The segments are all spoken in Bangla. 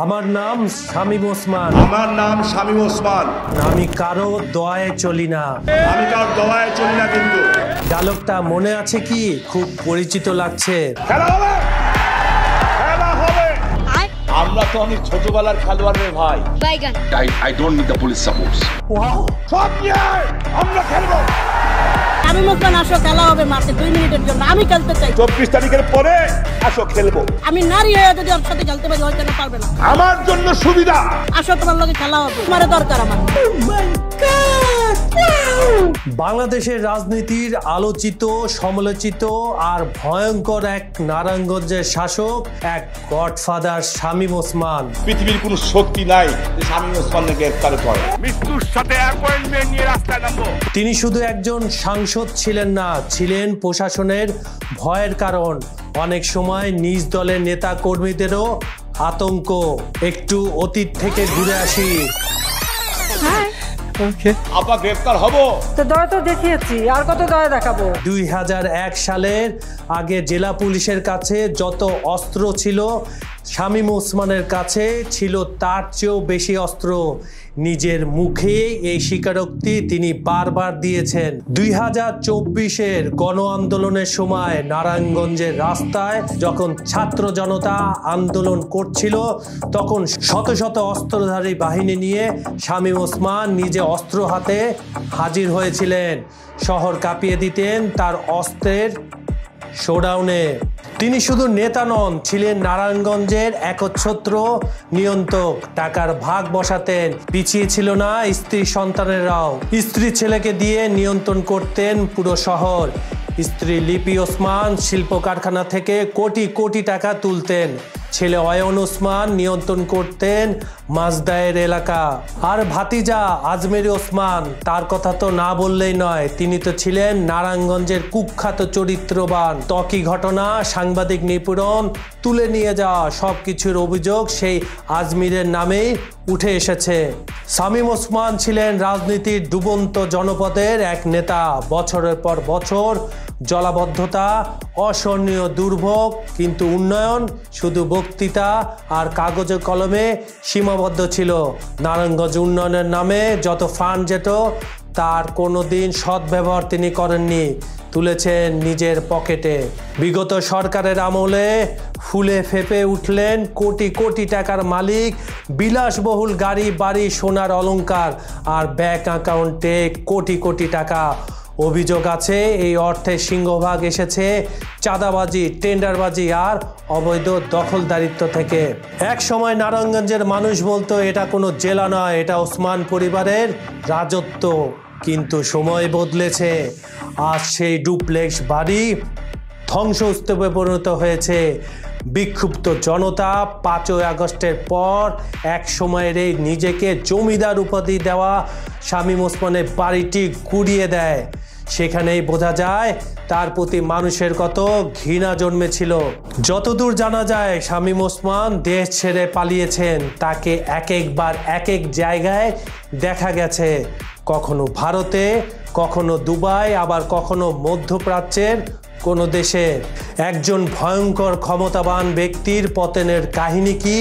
আমার নাম শামীম ওসমান। আমার নাম শামীম ওসমান। আমি কারো দয়ায় চলি না। আমি কারো দয়ায় চলি না। কিন্তু ডায়লগটা মনে আছে কি? খুব পরিচিত লাগছে। খেলা হবে, খেলা হবে। আমরা তো অনেক ছোটবেলার খেলোয়াড় রে ভাই। I don't need the police support. সব নিয়ে আমরা খেলবো। শামীম ওসমান আসো, খেলা হবে মাত্র 2 মিনিটের জন্য। আমি খেলতে চাই। 24 তারিখের পরে আসো খেলবো। আমি নারী হয়ে যদি ওর সাথে খেলতে পারি, হয়তো না পারবে না। আমার জন্য সুবিধা। আসো, তোমার লগে খেলা হবে। তোমার দরকার আমার। বাংলাদেশের রাজনীতির আলোচিত, সমালোচিত আর ভয়ঙ্কর এক নারায়ণগঞ্জের শাসক, এক গডফাদার শামীম ওসমান। পৃথিবীর কোনো শক্তি নাই যে শামীম ওসমানকে গ্রেফতার করে। মৃত্যুর সাথে অ্যাপয়েন্টমেন্ট নিয়ে রাস্তায় নামবো। তিনি শুধু একজন সাংসদ ছিলেন না, ছিলেন প্রশাসনের ভয়ের কারণ। অনেক সময় নিজ দলের নেতা কর্মীদেরও আতঙ্ক। একটু অতীত থেকে ঘুরে আসি। আপা গ্রেফতার হবো তো দয়া তো দেখিয়েছি, আর কত দয়া দেখাবো। 2001 সালের আগে জেলা পুলিশের কাছে যত অস্ত্র ছিল, শামীম ওসমানের কাছে ছিল তার চেয়েও বেশি অস্ত্র। নিজের মুখে এই স্বীকারোক্তি তিনি বারবার দিয়েছেন। 2024-এর গণ আন্দোলনের সময় নারায়ণগঞ্জের রাস্তায় যখন ছাত্র জনতা আন্দোলন করছিল, তখন শত শত অস্ত্রধারী বাহিনী নিয়ে শামীম ওসমান নিজে অস্ত্র হাতে হাজির হয়েছিলেন। শহর কাঁপিয়ে দিতেন তার অস্ত্রের শোডাউনে। তিনি শুধু নেতা নন, ছিলেন নারায়ণগঞ্জের একচ্ছত্র নিয়ন্ত্রক। টাকার ভাগ বসাতেন, পিছিয়ে ছিল না স্ত্রী সন্তানেরাও। স্ত্রী ছেলেকে দিয়ে নিয়ন্ত্রণ করতেন পুরো শহর। স্ত্রী লিপি ওসমান শিল্প কারখানা থেকে কোটি কোটি টাকা তুলতেন। ছেলে অয়ন ওসমান নিয়ন্ত্রণ করতেন মাজদায়ের এলাকা। আর ভাতিজা আজমেরি ওসমান, তার কথা তো না বললেই নয়। তিনি তো ছিলেন নারায়ণগঞ্জের কুখ্যাত চরিত্রবান। ত্বকী ঘটনা, সাংবাদিক নিপীড়ন, তুলে নিয়ে যাওয়া সবকিছুর অভিযোগ সেই আজমিরের নামেই উঠে এসেছে। শামীম ওসমান ছিলেন রাজনীতির ডুবন্ত জনপদের এক নেতা। বছরের পর বছর জলাবদ্ধতা, অসহনীয় দুর্ভোগ, কিন্তু উন্নয়ন শুধু বক্তৃতা আর কাগজে কলমে সীমাবদ্ধ ছিল। নারায়ণগঞ্জ উন্নয়নের নামে যত ফান্ড যেত, তার কোনোদিন সদ্ব্যবহার তিনি করেননি, তুলেছেন নিজের পকেটে। বিগত সরকারের আমলে ফুলে ফেপে উঠলেন কোটি কোটি টাকার মালিক। বিলাসবহুল গাড়ি, বাড়ি, সোনার অলংকার আর ব্যাংক অ্যাকাউন্টে কোটি কোটি টাকা। অভিযোগ আছে এই অর্থের সিংহভাগ এসেছে চাঁদাবাজি, টেন্ডারবাজি আর অবৈধ দখলদারিত্ব থেকে। এক সময় নারায়ণগঞ্জের মানুষ বলতো এটা কোনো জেলা নয়, এটা ওসমান পরিবারের রাজত্ব। কিন্তু সময় বদলেছে। আজ সেই ডুপ্লেক্স বাড়ি ধ্বংসস্তূপে পরিণত হয়েছে। বিক্ষুব্ধ জনতা 5ই আগস্টের পর এক সময়ের এই নিজেকে জমিদার উপাধি দেওয়া শামীম ওসমানের বাড়িটি গুড়িয়ে দেয়। সেখানেই বোঝা যায় তার প্রতি মানুষের কত ঘৃণা জন্মেছিল। যতদূর জানা যায় শামীম ওসমান দেশ ছেড়ে পালিয়েছেন। তাকে এক একবার এক এক জায়গায় দেখা গেছে, কখনো ভারতে, কখনো দুবাই, আবার কখনো মধ্যপ্রাচ্যের কোনো দেশে। একজন ভয়ঙ্কর ক্ষমতাবান ব্যক্তির পতনের কাহিনী কি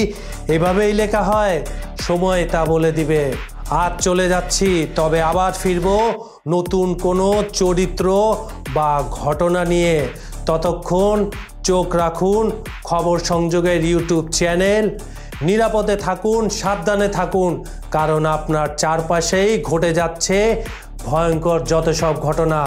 এভাবেই লেখা হয়? সময় তা বলে দিবে। আজ চলে যাচ্ছি, তবে আবার ফিরবো নতুন কোনো চরিত্র বা ঘটনা নিয়ে। ততক্ষণ চোখ রাখুন খবর সংযোগের ইউটিউব চ্যানেল। নিরাপদে থাকুন, সাবধানে থাকুন, কারণ আপনার চারপাশেই ঘটে যাচ্ছে ভয়ঙ্কর যত সব ঘটনা।